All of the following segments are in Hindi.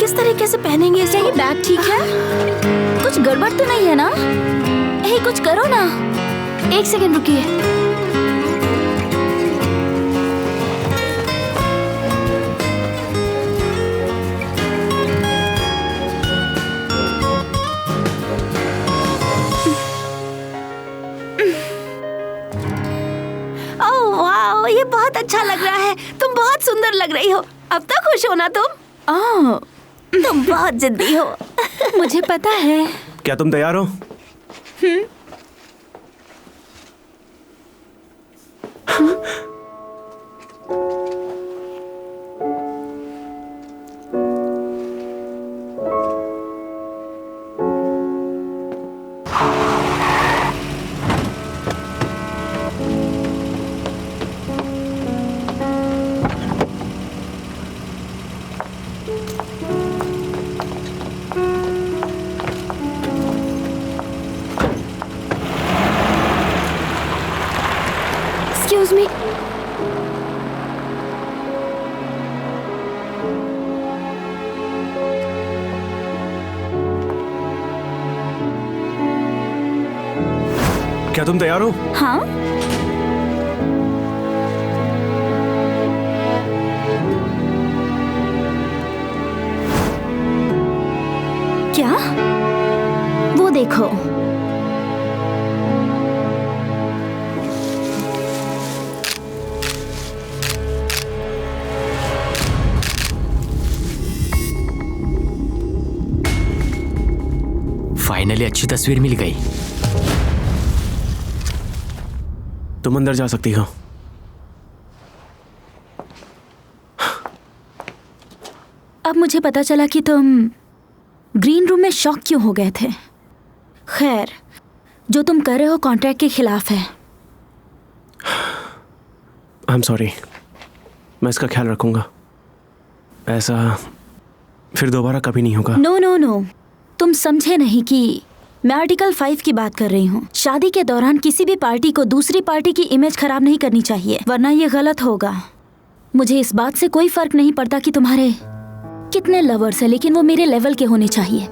किस तरीके से पहनेंगे इसको? क्या ये बैग ठीक है? कुछ गड़बड़ तो नहीं है ना? कुछ करो ना। एक सेकंड रुकिए। ओह वाह, ये बहुत अच्छा लग रहा है। तुम बहुत सुंदर लग रही हो। अब तो खुश हो ना तुम? तुम बहुत जिद्दी हो। मुझे पता है। क्या तुम तैयार हो? Excuse me. क्या तुम तैयार हो? हाँ। क्या? वो देखो। फाइनली अच्छी तस्वीर मिल गई। तुम अंदर जा सकती हो। अब मुझे पता चला कि तुम ग्रीन रूम में शॉक क्यों हो गए थे। खैर, जो तुम कर रहे हो कॉन्ट्रैक्ट के खिलाफ है। आई एम सॉरी, मैं इसका ख्याल रखूंगा। ऐसा फिर दोबारा कभी नहीं होगा। नो नो नो, तुम समझे नहीं कि मैं आर्टिकल 5 की बात कर रही हूँ। शादी के दौरान किसी भी पार्टी को दूसरी पार्टी की इमेज खराब नहीं करनी चाहिए, वरना ये गलत होगा। मुझे इस बात से कोई फर्क नहीं पड़ता कि तुम्हारे कितने लवर्स हैं, लेकिन वो मेरे लेवल के होने चाहिए।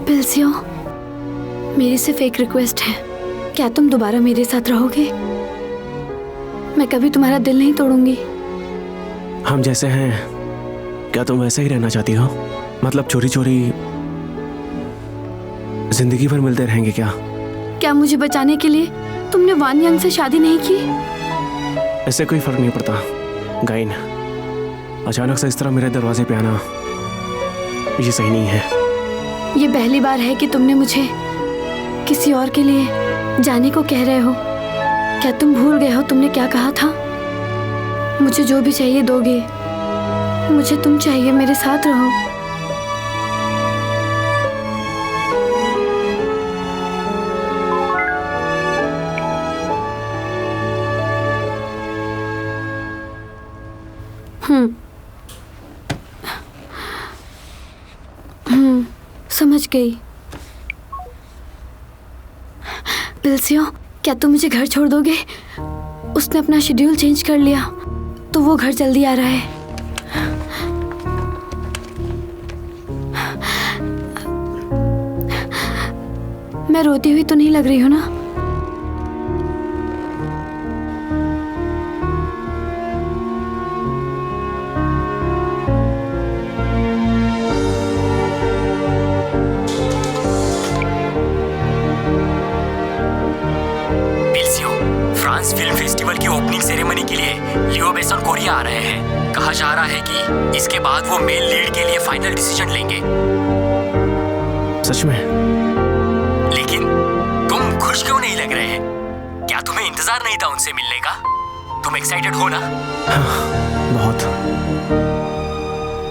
पिल्सियो, मेरी सिर्फ एक रिक्वेस्ट है। क्या तुम दोबारा मेरे साथ रहोगे? मैं कभी तुम्हारा दिल नहीं तोड़ूंगी। हम जैसे हैं, क्या तुम वैसे ही रहना चाहती हो? मतलब चोरी चोरी जिंदगी भर मिलते रहेंगे क्या? क्या मुझे बचाने के लिए तुमने वान यंग से शादी नहीं की? ऐसे कोई फर्क नहीं पड़ता गाइन। अचानक से इस तरह मेरे दरवाजे पे आना ये सही नहीं है। ये पहली बार है कि तुमने मुझे किसी और के लिए जाने को कह रहे हो। क्या तुम भूल गए हो तुमने क्या कहा था? मुझे जो भी चाहिए दोगे। मुझे तुम चाहिए, मेरे साथ रहो। समझ गई। पिल्सियो, क्या तुम मुझे घर छोड़ दोगे? उसने अपना शेड्यूल चेंज कर लिया, तो वो घर जल्दी आ रहा है। मैं रोती हुई तो नहीं लग रही हूँ ना? फ्रांस फिल्म फेस्टिवल की ओपनिंग सेरेमनी के लिए लियो बेसन कोरिया आ रहे हैं। कहा जा रहा है कि इसके बाद वो मेल लीड के लिए फाइनल डिसीजन लेंगे। सच में? लेकिन तुम खुश क्यों नहीं लग रहे हैं? क्या तुम्हें इंतजार नहीं था उनसे मिलने का? तुम एक्साइटेड हो ना? हाँ,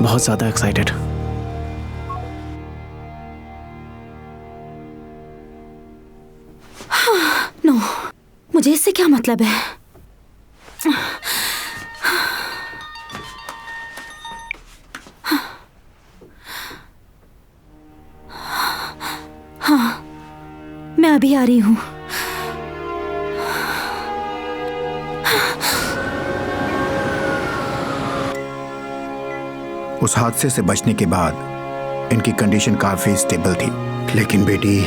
बहुत ज्यादा एक्साइटेड। नो, मुझे इससे क्या मतलब है? अभी आ रही हूँ। उस हादसे से बचने के बाद इनकी कंडीशन काफी स्टेबल थी, लेकिन बेटी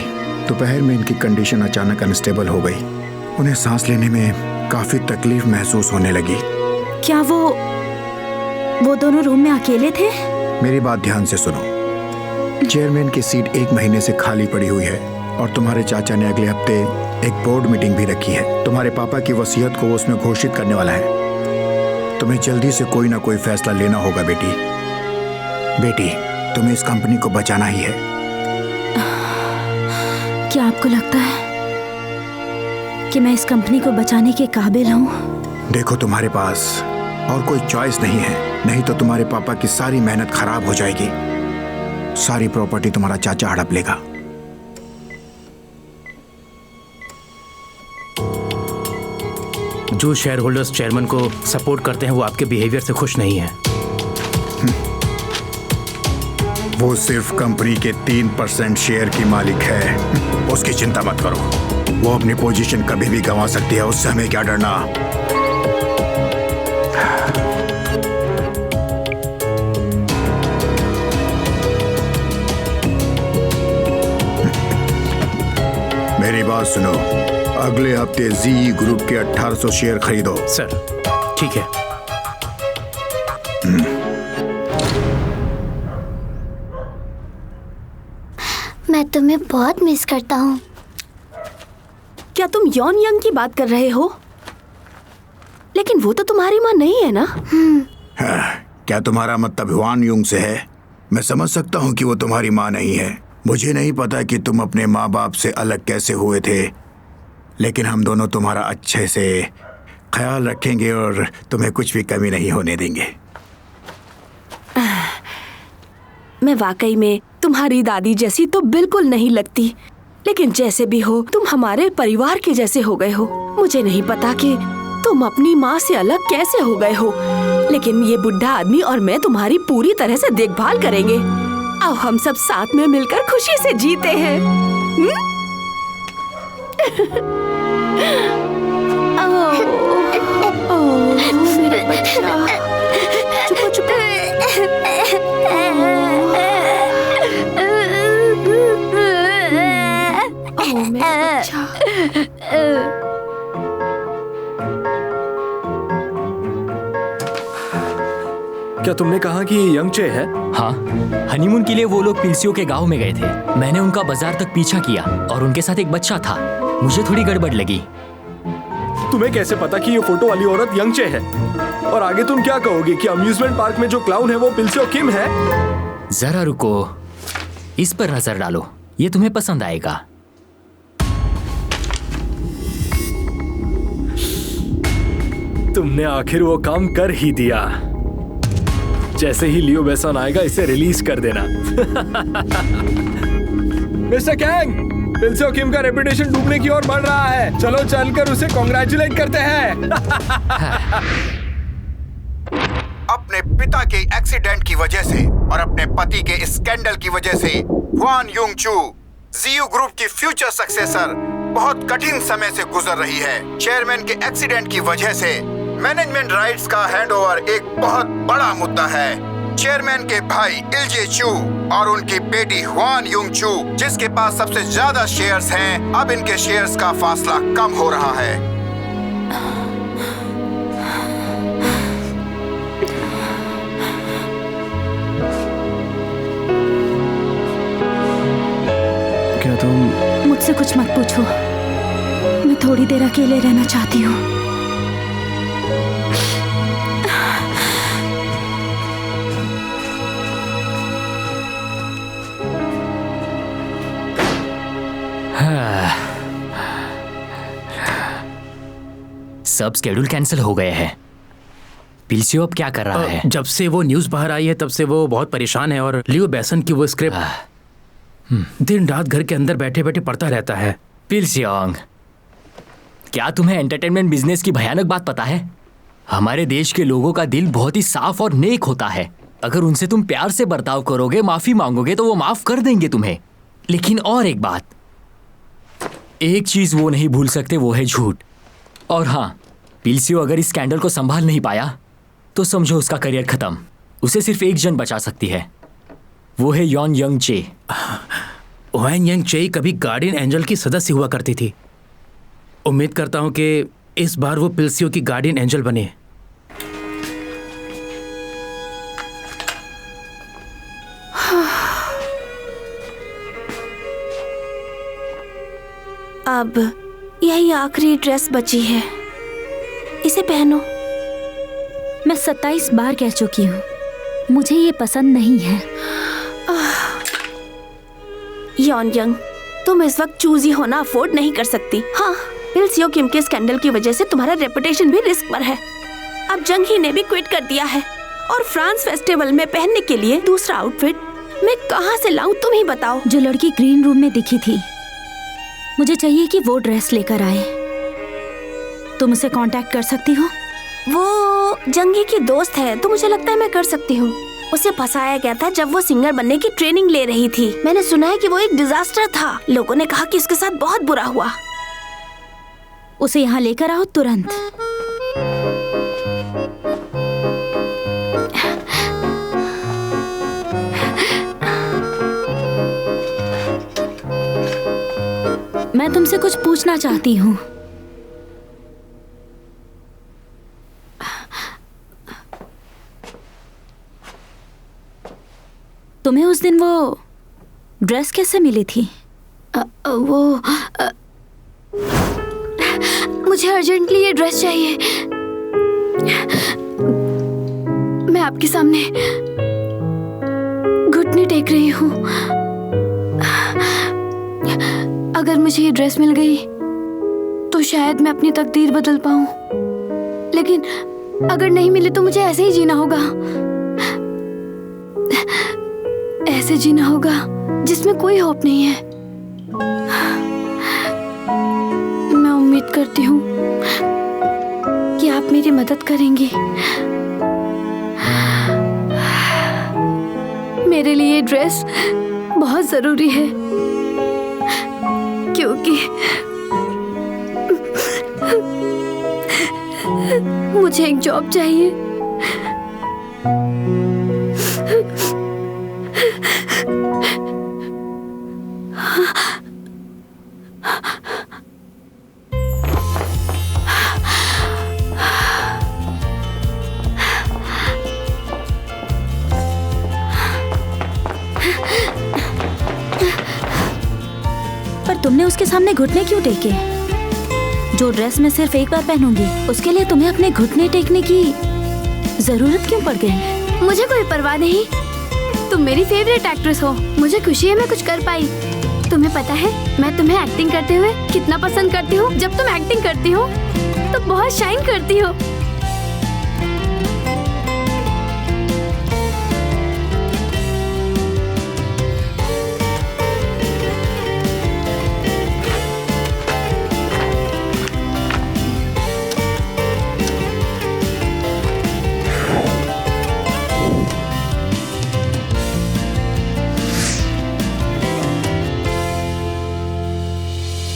दोपहर में इनकी कंडीशन अचानक अनस्टेबल हो गई। उन्हें सांस लेने में काफी तकलीफ महसूस होने लगी। क्या वो दोनों रूम में अकेले थे? मेरी बात ध्यान से सुनो। चेयरमैन की सीट 1 महीने से खाली पड़ी हुई है और तुम्हारे चाचा ने अगले हफ्ते एक बोर्ड मीटिंग भी रखी है। तुम्हारे पापा की वसीयत को वो उसमें घोषित करने वाला है। तुम्हें जल्दी से कोई ना कोई फैसला लेना होगा बेटी। तुम्हें इस कंपनी को बचाना ही है। क्या आपको लगता है कि मैं इस कंपनी को बचाने के काबिल हूँ? देखो, तुम्हारे पास और कोई चॉइस नहीं है, नहीं तो तुम्हारे पापा की सारी मेहनत खराब हो जाएगी। सारी प्रॉपर्टी तुम्हारा चाचा हड़प लेगा। जो शेयर होल्डर्स चेयरमैन को सपोर्ट करते हैं वो आपके बिहेवियर से खुश नहीं है। वो सिर्फ कंपनी के 3% शेयर की मालिक है, उसकी चिंता मत करो। वो अपनी पोजीशन कभी भी गंवा सकती है, उससे हमें क्या डरना। मेरी बात सुनो, अगले हफ्ते जी ग्रुप के 1800 शेयर खरीदो। सर ठीक है। मैं तुम्हें बहुत मिस करता हूँ। क्या तुम यॉन यंग की बात कर रहे हो? लेकिन वो तो तुम्हारी माँ नहीं है ना? क्या तुम्हारा मतलब ह्वान युंग से है? मैं समझ सकता हूँ कि वो तुम्हारी माँ नहीं है। मुझे नहीं पता कि तुम अपने माँ बाप से अलग कैसे हुए थे, लेकिन हम दोनों तुम्हारा अच्छे से ख्याल रखेंगे और तुम्हें कुछ भी कमी नहीं होने देंगे। मैं वाकई में तुम्हारी दादी जैसी तो बिल्कुल नहीं लगती, लेकिन जैसे भी हो तुम हमारे परिवार के जैसे हो गए हो। मुझे नहीं पता कि तुम अपनी माँ से अलग कैसे हो गए हो, लेकिन ये बुढ़ा आदमी और मैं तुम्हारी पूरी तरह से देखभाल करेंगे। आओ हम सब साथ में मिलकर खुशी से जीते हैं। मेरा बच्चा, चुप चुप। मेरा बच्चा। क्या तुमने कहा कि ये यंगचे है? हाँ, हनीमून के लिए वो लोग पिलसियो के गांव में गए थे। मैंने उनका बाजार तक पीछा किया और उनके साथ एक बच्चा था। मुझे थोड़ी गड़बड़ लगी। तुम्हें कैसे पता कि ये फोटो वाली औरत यंगचे है? और आगे तुम क्या कहोगे कि अम्यूजमेंट पार्क में जो क्लाउन है वो पिलसियो किम है? जरा रुको, इस पर नजर डालो, ये तुम्हें पसंद आएगा। तुमने आखिर वो काम कर ही दिया। जैसे ही लियो बेसन आएगा इसे रिलीज कर देना। मिस्टर कैंग, पिलसियो किम का रेपुटेशन डूबने की ओर बढ़ रहा है। चलो चलकर उसे कांग्रेचुलेट करते हैं। अपने पिता के एक्सीडेंट की वजह से और अपने पति के स्कैंडल की वजह से ह्वान युंग चू, जीयू ग्रुप की फ्यूचर सक्सेसर, बहुत कठिन समय से गुजर रही है। चेयरमैन के एक्सीडेंट की वजह से मैनेजमेंट राइट्स का हैंडओवर एक बहुत बड़ा मुद्दा है। चेयरमैन के भाई इल्जे चू और उनकी बेटी ह्वान युंग चू, जिसके पास सबसे ज्यादा शेयर्स हैं, अब इनके शेयर्स का फासला कम हो रहा है। क्या तुम मुझसे कुछ मत पूछो, मैं थोड़ी देर अकेले रहना चाहती हूँ। सब स्केड्यूल कैंसिल हो गए हैं। पिलसियो अब क्या कर रहा है? जब से वो न्यूज़ बाहर आई है तब से वो बहुत परेशान है और लियो बेसन की वो स्क्रिप्ट दिन रात घर के अंदर बैठे बैठे पढ़ता रहता है। पिलसियोंग, क्या तुम्हें एंटरटेनमेंट बिजनेस की भयानक बात पता है? हमारे देश के लोगों का दिल बहुत ही साफ और नेक होता है। अगर उनसे तुम प्यार से बर्ताव करोगे, माफी मांगोगे तो वो माफ कर देंगे तुम्हें। लेकिन और एक बात, एक चीज वो नहीं भूल सकते, वो है झूठ। और हाँ, पिलसियो अगर इस स्कैंडल को संभाल नहीं पाया तो समझो उसका करियर खत्म। उसे सिर्फ एक जन बचा सकती है, वो है यॉन यंग चे। वैन यंग चे कभी गार्डियन एंजल की सदस्य हुआ करती थी। उम्मीद करता हूँ कि इस बार वो पिलसियो की गार्डियन एंजल बने। अब यही आखिरी ड्रेस बची है, इसे पहनो। मैं 27 बार कह चुकी हूँ, मुझे ये पसंद नहीं है। यॉन यंग, तुम इस वक्त चूजी होना अफोर्ड नहीं कर सकती। हाँ, पिलसियो किम के स्कैंडल की वजह से तुम्हारा रेपुटेशन भी रिस्क पर है। अब जंग ही ने भी क्विट कर दिया है, और फ्रांस फेस्टिवल में पहनने के लिए दूसरा आउटफिट मैं कहाँ से लाऊं, तुम ही बताओ। जो लड़की ग्रीन रूम में दिखी थी, मुझे चाहिए कि वो ड्रेस लेकर आए। तुम उसे कांटेक्ट कर सकती हो? वो जंगी की दोस्त है, तो मुझे लगता है मैं कर सकती हूँ। उसे फंसाया गया था जब वो सिंगर बनने की ट्रेनिंग ले रही थी। मैंने सुना है कि वो एक डिजास्टर था। लोगों ने कहा कि उसके साथ बहुत बुरा हुआ। उसे यहाँ लेकर आओ तुरंत। मैं तुमसे कुछ पूछना चाहती हूँ। तुम्हें उस दिन वो ड्रेस कैसे मिली थी? मुझे अर्जेंटली ये ड्रेस चाहिए। मैं आपके सामने घुटने टेक रही हूँ। अगर मुझे ये ड्रेस मिल गई तो शायद मैं अपनी तकदीर बदल पाऊं, लेकिन अगर नहीं मिली तो मुझे ऐसे ही जीना होगा। ऐसे जीना होगा जिसमें कोई होप नहीं है। मैं उम्मीद करती हूँ कि आप मेरी मदद करेंगी। मेरे लिए ये ड्रेस बहुत जरूरी है, क्योंकि मुझे एक जॉब चाहिए। पर तुमने उसके सामने घुटने क्यों टेके? जो ड्रेस मैं सिर्फ एक बार पहनूंगी, उसके लिए तुम्हें अपने घुटने टेकने की जरूरत क्यों पड़ गई? मुझे कोई परवाह नहीं। तुम मेरी फेवरेट एक्ट्रेस हो। मुझे खुशी है मैं कुछ कर पाई। तुम्हें पता है मैं तुम्हें एक्टिंग करते हुए कितना पसंद करती हूँ। जब तुम एक्टिंग करती हो तो बहुत शाइन करती हो।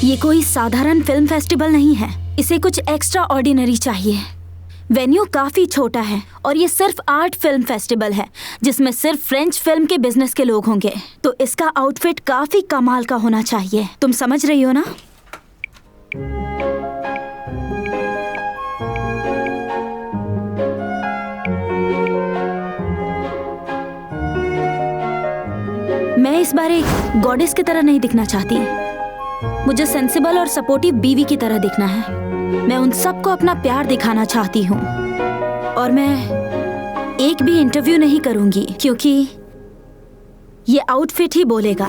ये कोई साधारण फिल्म फेस्टिवल नहीं है, इसे कुछ एक्स्ट्रा ऑर्डिनरी चाहिए। वेन्यू काफी छोटा है और ये सिर्फ आर्ट फिल्म फेस्टिवल है जिसमें सिर्फ फ्रेंच फिल्म के बिजनेस के लोग होंगे, तो इसका आउटफिट काफी कमाल का होना चाहिए। तुम समझ रही हो ना? मैं इस बार एक गॉडेस की तरह नहीं दिखना चाहती। मुझे सेंसिबल और सपोर्टिव बीवी की तरह दिखना है। मैं उन सबको अपना प्यार दिखाना चाहती हूँ और मैं एक भी इंटरव्यू नहीं करूंगी, क्योंकि ये आउटफिट ही बोलेगा।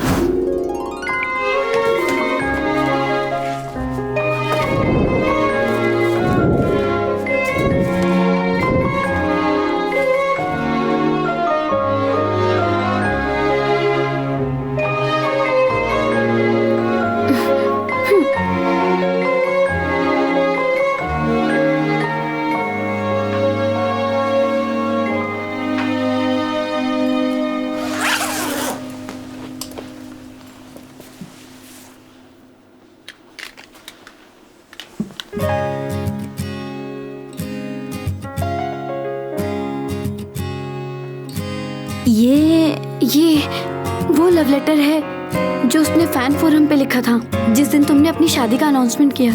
ये वो लव लेटर है जो उसने फैन फोरम पे लिखा था जिस दिन तुमने अपनी शादी का अनाउंसमेंट किया।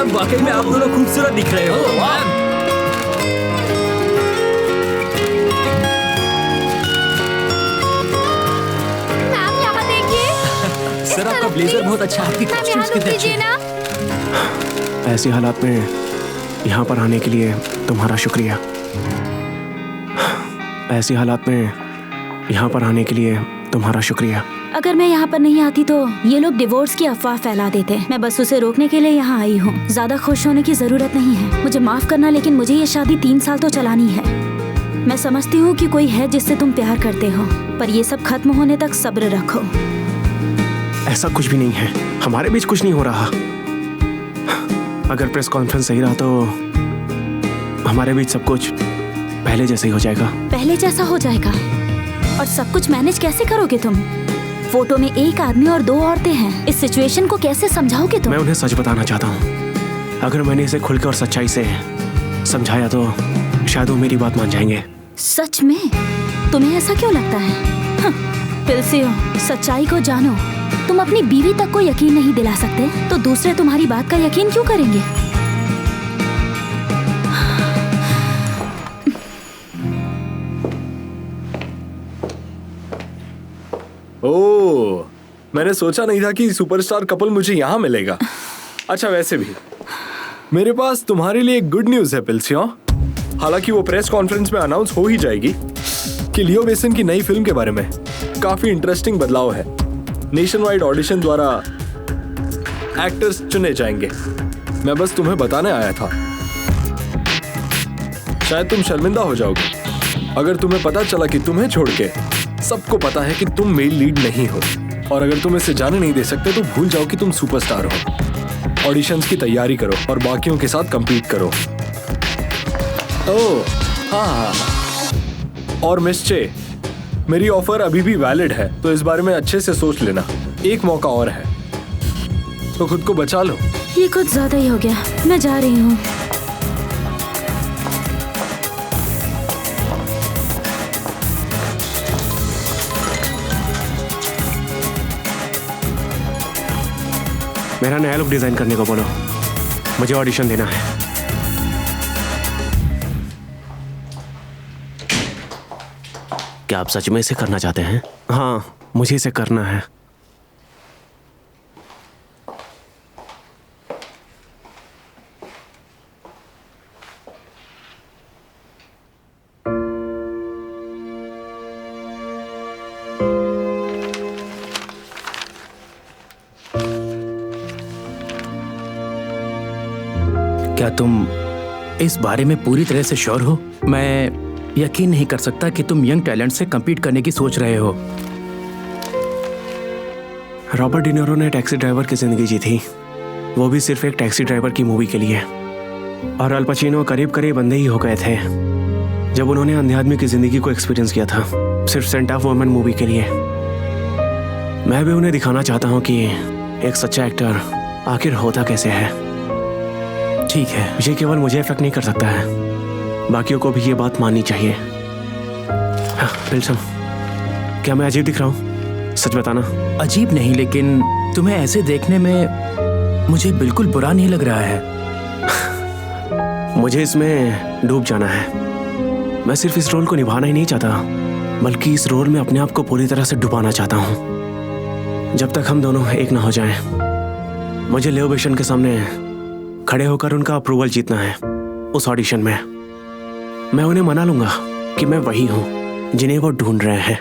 वाकई में आप दोनों खूबसूरत दिख रहे हो। मैम यहाँ देखिए। सर आपका ब्लेजर बहुत अच्छा है। आपकी मैम यहाँ कॉस्ट्यूम्स कितने रुक अच्छे दीजिए हैं। ना। ऐसी हालात में यहाँ पर आने के लिए तुम्हारा शुक्रिया। ऐसी हालात में यहाँ पर आने के लिए तुम्हारा शुक्रिया। अगर मैं यहाँ पर नहीं आती तो ये लोग डिवोर्स की अफवाह फैला देते। मैं बस उसे रोकने के लिए यहाँ आई हूँ। ज्यादा खुश होने की जरूरत नहीं है। मुझे माफ करना, लेकिन मुझे ये शादी 3 साल तो चलानी है। मैं समझती हूँ कि कोई है जिससे तुम प्यार करते हो, पर ये सब खत्म होने तक सब्र रखो। ऐसा कुछ भी नहीं है, हमारे बीच कुछ नहीं हो रहा। अगर प्रेस कॉन्फ्रेंस सही रहा तो हमारे बीच सब कुछ पहले जैसे ही हो जाएगा। पहले जैसा हो जाएगा? और सब कुछ मैनेज कैसे करोगे तुम? फोटो में एक आदमी और 2 औरतें हैं। इस सिचुएशन को कैसे समझाओगे तुम? मैं उन्हें सच बताना चाहता हूँ। अगर मैंने इसे खुलकर और सच्चाई से समझाया तो शायद वो मेरी बात मान जाएंगे। सच में? तुम्हें ऐसा क्यों लगता है? पिलसियो, सच्चाई को जानो। तुम अपनी बीवी तक को यकीन नहीं दिला सकते तो दूसरे तुम्हारी बात का यकीन क्यों करेंगे? ओह, मैंने सोचा नहीं था कि सुपरस्टार कपल मुझे यहाँ मिलेगा। अच्छा, वैसे भी मेरे पास तुम्हारे लिए एक गुड न्यूज़ है पिल्सियो। हालांकि वो प्रेस कॉन्फ्रेंस में अनाउंस हो ही जाएगी कि लियो बेसन की नई फिल्म के बारे में काफी इंटरेस्टिंग बदलाव है। नेशन वाइड ऑडिशन द्वारा एक्टर्स चुने जाएंगे। मैं बस तुम्हें बताने आया था। शायद तुम शर्मिंदा हो जाओगे अगर तुम्हें पता चला कि तुम्हें छोड़ के सबको पता है कि तुम मेल लीड नहीं हो, और अगर तुम इसे जाने नहीं दे सकते तो भूल जाओ कि तुम सुपरस्टार हो। ऑडिशंस की तैयारी करो और बाकियों के साथ compete करो। ओह हाँ, और मिस चे, मेरी ऑफर अभी भी वैलिड है, तो इस बारे में अच्छे से सोच लेना। एक मौका और है, तो खुद को बचा लो। ये कुछ ज्यादा ही हो गया। मैं जा रही हूँ। मेरा नया लुक डिजाइन करने को बोलो, मुझे ऑडिशन देना है। क्या आप सच में इसे करना चाहते हैं? हाँ, मुझे इसे करना है। क्या तुम इस बारे में पूरी तरह से श्योर हो? मैं यकीन नहीं कर सकता कि तुम यंग टैलेंट से compete करने की सोच रहे हो। रॉबर्ट डिनेरो ने टैक्सी ड्राइवर की जिंदगी जी थी, वो भी सिर्फ एक टैक्सी ड्राइवर की मूवी के लिए। और अल पचिनो करीब करीब अंधे ही हो गए थे जब उन्होंने अंधे आदमी की जिंदगी को एक्सपीरियंस किया था, सिर्फ सेंट ऑफ वुमेन मूवी के लिए। मैं भी उन्हें दिखाना चाहता हूँ कि एक सच्चा एक्टर आखिर होता कैसे है। ठीक है, ये केवल मुझे इफेक्ट नहीं कर सकता है, बाकियों को भी ये बात माननी चाहिए। हाँ, पिल्सम, क्या मैं अजीब दिख रहा हूँ? सच बताना। अजीब नहीं, लेकिन तुम्हें ऐसे देखने में मुझे बिल्कुल बुरा नहीं लग रहा है। मुझे इसमें डूब जाना है। मैं सिर्फ इस रोल को निभाना ही नहीं चाहता, बल्कि इस रोल में अपने आप को पूरी तरह से डुबाना चाहता हूँ। जब तक हम दोनों एक ना हो जाएं, मुझे लियो बेसन के सामने खड़े होकर उनका अप्रूवल जीतना है। उस ऑडिशन में मैं उन्हें मना लूंगा कि मैं वही हूँ जिन्हें वो ढूंढ रहे हैं।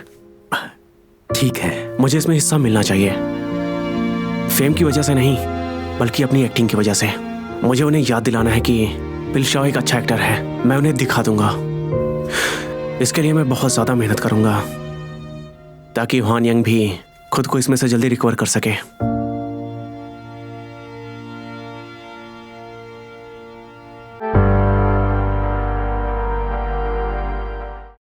ठीक है, मुझे इसमें हिस्सा मिलना चाहिए, फेम की वजह से नहीं, बल्कि अपनी एक्टिंग की वजह से। मुझे उन्हें याद दिलाना है कि पिलशाओ एक अच्छा एक्टर है। मैं उन्हें दिखा दूंगा। इसके लिए मैं बहुत ज्यादा मेहनत करूंगा ताकि ह्वान यंग भी खुद को इसमें से जल्दी रिकवर कर सके।